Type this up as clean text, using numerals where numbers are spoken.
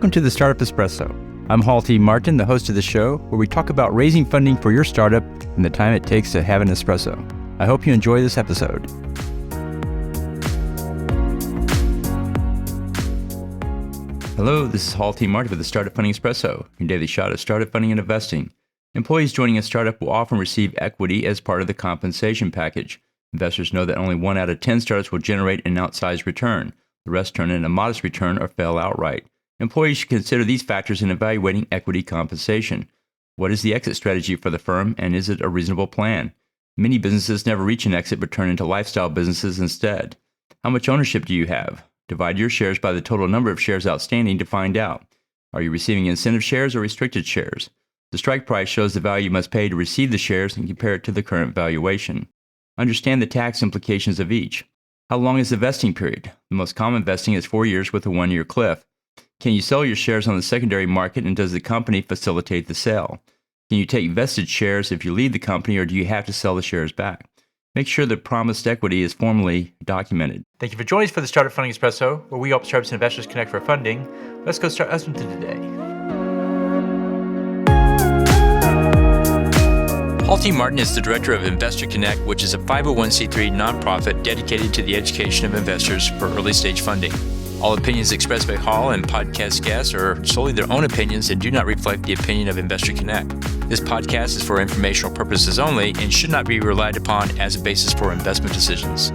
Welcome to the Startup Espresso. I'm Halty Martin, the host of the show, where we talk about raising funding for your startup and the time it takes to have an espresso. I hope you enjoy this episode. Hello, this is Halty Martin with the Startup Funding Espresso, your daily shot of startup funding and investing. Employees joining a startup will often receive equity as part of the compensation package. Investors know that only 1 out of 10 startups will generate an outsized return. The rest turn in a modest return or fail outright. Employees should consider these factors in evaluating equity compensation. What is the exit strategy for the firm, and is it a reasonable plan? Many businesses never reach an exit but turn into lifestyle businesses instead. How much ownership do you have? Divide your shares by the total number of shares outstanding to find out. Are you receiving incentive shares or restricted shares? The strike price shows the value you must pay to receive the shares and compare it to the current valuation. Understand the tax implications of each. How long is the vesting period? The most common vesting is 4 years with a 1-year cliff. Can you sell your shares on the secondary market, and does the company facilitate the sale? Can you take vested shares if you leave the company, or do you have to sell the shares back? Make sure the promised equity is formally documented. Thank you for joining us for the Startup Funding Espresso, where we help startups and investors connect for funding. Let's go start listening to today. Halty Martin is the director of Investor Connect, which is a 501c3 nonprofit dedicated to the education of investors for early stage funding. All opinions expressed by Hall and podcast guests are solely their own opinions and do not reflect the opinion of Investor Connect. This podcast is for informational purposes only and should not be relied upon as a basis for investment decisions.